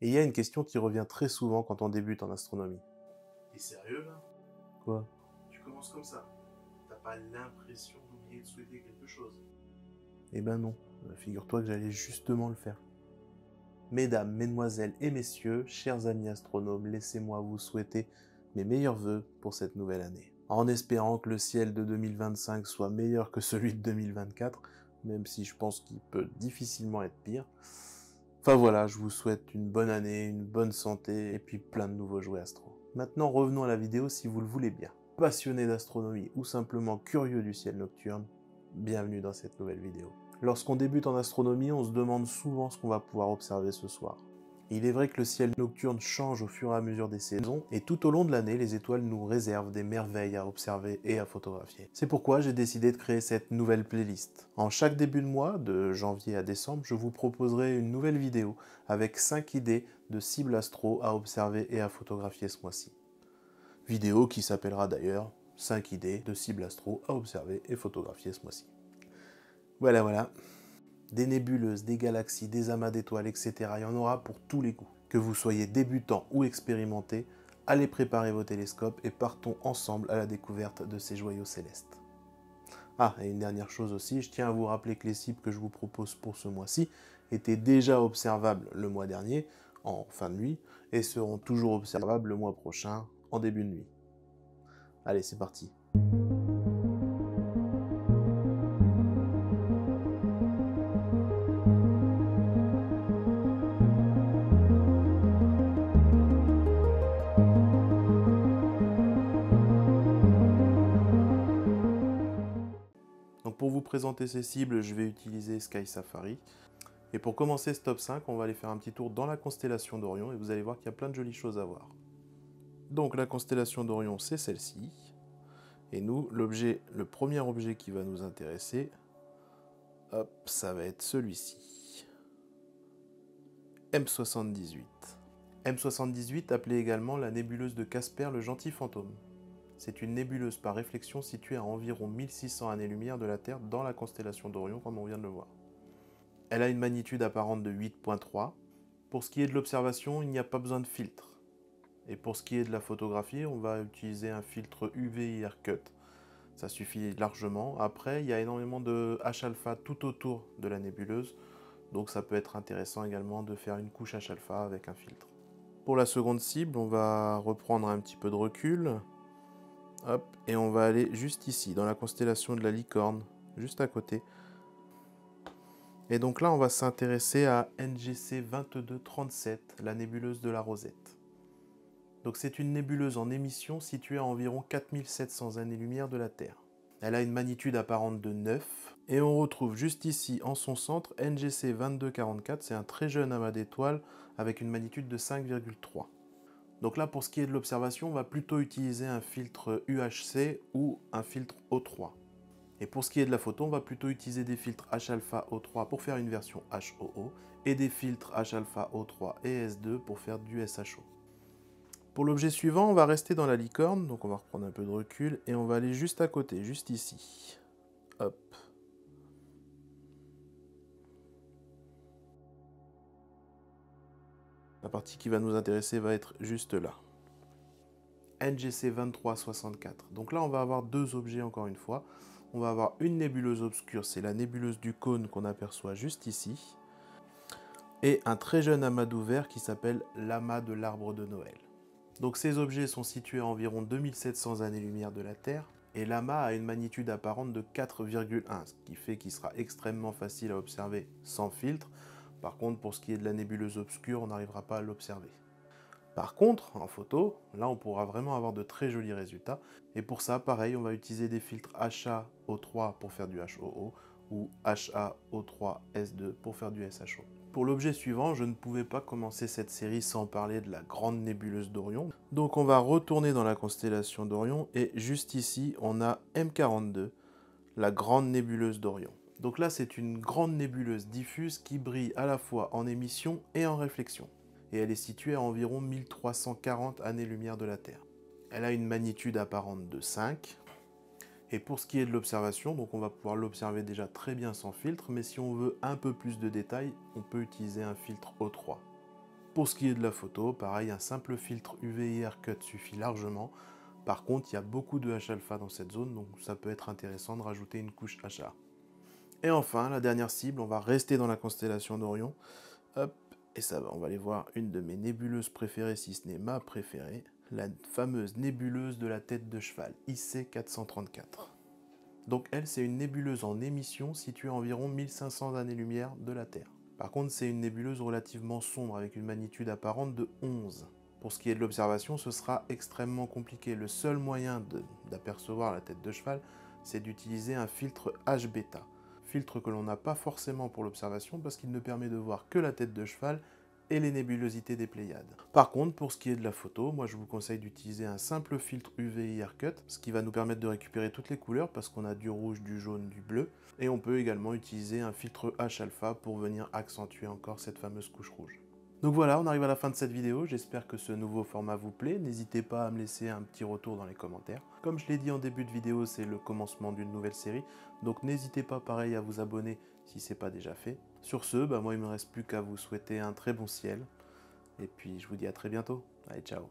Et il y a une question qui revient très souvent quand on débute en astronomie. T'es sérieux là? Quoi? Tu commences comme ça. T'as pas l'impression d'oublier de souhaiter quelque chose. Eh ben non, figure-toi que j'allais justement le faire. Mesdames, mesdemoiselles et messieurs, chers amis astronomes, laissez-moi vous souhaiter mes meilleurs vœux pour cette nouvelle année. En espérant que le ciel de 2025 soit meilleur que celui de 2024, même si je pense qu'il peut difficilement être pire. Enfin voilà, je vous souhaite une bonne année, une bonne santé et puis plein de nouveaux jouets astro. Maintenant revenons à la vidéo si vous le voulez bien. Passionné d'astronomie ou simplement curieux du ciel nocturne, bienvenue dans cette nouvelle vidéo. Lorsqu'on débute en astronomie, on se demande souvent ce qu'on va pouvoir observer ce soir. Il est vrai que le ciel nocturne change au fur et à mesure des saisons, et tout au long de l'année, les étoiles nous réservent des merveilles à observer et à photographier. C'est pourquoi j'ai décidé de créer cette nouvelle playlist. En chaque début de mois, de janvier à décembre, je vous proposerai une nouvelle vidéo avec 5 idées de cibles astro à observer et à photographier ce mois-ci. Vidéo qui s'appellera d'ailleurs 5 idées de cibles astro à observer et photographier ce mois-ci. Voilà. Des nébuleuses, des galaxies, des amas d'étoiles, etc. Il y en aura pour tous les goûts. Que vous soyez débutant ou expérimenté, allez préparer vos télescopes et partons ensemble à la découverte de ces joyaux célestes. Ah, et une dernière chose aussi, je tiens à vous rappeler que les cibles que je vous propose pour ce mois-ci étaient déjà observables le mois dernier, en fin de nuit, et seront toujours observables le mois prochain, en début de nuit. Allez, c'est parti. Donc pour vous présenter ces cibles, je vais utiliser Sky Safari. Et pour commencer ce top 5, on va aller faire un petit tour dans la constellation d'Orion et vous allez voir qu'il y a plein de jolies choses à voir. Donc la constellation d'Orion, c'est celle-ci. Et nous, le premier objet qui va nous intéresser, hop, ça va être celui-ci. M78. M78, appelée également la nébuleuse de Casper le gentil fantôme. C'est une nébuleuse par réflexion située à environ 1600 années-lumière de la Terre dans la constellation d'Orion, comme on vient de le voir. Elle a une magnitude apparente de 8.3. Pour ce qui est de l'observation, il n'y a pas besoin de filtre. Et pour ce qui est de la photographie, on va utiliser un filtre UV-IR Cut. Ça suffit largement. Après, il y a énormément de H-alpha tout autour de la nébuleuse, donc ça peut être intéressant également de faire une couche H-alpha avec un filtre. Pour la seconde cible, on va reprendre un petit peu de recul. Hop, et on va aller juste ici, dans la constellation de la Licorne, juste à côté. Et donc là, on va s'intéresser à NGC 2237, la nébuleuse de la Rosette. Donc c'est une nébuleuse en émission située à environ 4700 années-lumière de la Terre. Elle a une magnitude apparente de 9, et on retrouve juste ici, en son centre, NGC 2244, c'est un très jeune amas d'étoiles avec une magnitude de 5,3. Donc là, pour ce qui est de l'observation, on va plutôt utiliser un filtre UHC ou un filtre O3. Et pour ce qui est de la photo, on va plutôt utiliser des filtres H-alpha O3 pour faire une version HOO et des filtres H-alpha O3 et S2 pour faire du SHO. Pour l'objet suivant, on va rester dans la licorne, donc on va reprendre un peu de recul et on va aller juste à côté, juste ici. Hop. La partie qui va nous intéresser va être juste là. NGC 2364. Donc là, on va avoir deux objets encore une fois. On va avoir une nébuleuse obscure, c'est la nébuleuse du cône qu'on aperçoit juste ici. Et un très jeune amas d'ouvert qui s'appelle l'amas de l'arbre de Noël. Donc ces objets sont situés à environ 2700 années-lumière de la Terre, et l'amas a une magnitude apparente de 4,1, ce qui fait qu'il sera extrêmement facile à observer sans filtre. Par contre, pour ce qui est de la nébuleuse obscure, on n'arrivera pas à l'observer. Par contre, en photo, là on pourra vraiment avoir de très jolis résultats, et pour ça, pareil, on va utiliser des filtres HAO3 pour faire du HOO, ou HAO3S2 pour faire du SHO. Pour l'objet suivant, je ne pouvais pas commencer cette série sans parler de la grande nébuleuse d'Orion. Donc on va retourner dans la constellation d'Orion, et juste ici, on a M42, la grande nébuleuse d'Orion. Donc là, c'est une grande nébuleuse diffuse qui brille à la fois en émission et en réflexion. Et elle est située à environ 1340 années-lumière de la Terre. Elle a une magnitude apparente de 5. Et pour ce qui est de l'observation, donc on va pouvoir l'observer déjà très bien sans filtre, mais si on veut un peu plus de détails, on peut utiliser un filtre O3. Pour ce qui est de la photo, pareil, un simple filtre UV Cut suffit largement. Par contre, il y a beaucoup de H-alpha dans cette zone, donc ça peut être intéressant de rajouter une couche HA. Et enfin, la dernière cible, on va rester dans la constellation d'Orion. Hop, et ça va, on va aller voir une de mes nébuleuses préférées, si ce n'est ma préférée, la fameuse nébuleuse de la tête de cheval, IC 434. Donc elle, c'est une nébuleuse en émission située à environ 1500 années-lumière de la Terre. Par contre, c'est une nébuleuse relativement sombre avec une magnitude apparente de 11. Pour ce qui est de l'observation, ce sera extrêmement compliqué. Le seul moyen d'apercevoir la tête de cheval, c'est d'utiliser un filtre H-bêta. Filtre que l'on n'a pas forcément pour l'observation parce qu'il ne permet de voir que la tête de cheval et les nébulosités des Pléiades. Par contre, pour ce qui est de la photo, moi je vous conseille d'utiliser un simple filtre UV Cut, ce qui va nous permettre de récupérer toutes les couleurs parce qu'on a du rouge, du jaune, du bleu. Et on peut également utiliser un filtre H-alpha pour venir accentuer encore cette fameuse couche rouge. Donc voilà, on arrive à la fin de cette vidéo, j'espère que ce nouveau format vous plaît, n'hésitez pas à me laisser un petit retour dans les commentaires. Comme je l'ai dit en début de vidéo, c'est le commencement d'une nouvelle série, donc n'hésitez pas pareil à vous abonner si ce n'est pas déjà fait. Sur ce, moi il ne me reste plus qu'à vous souhaiter un très bon ciel, et puis je vous dis à très bientôt, allez ciao.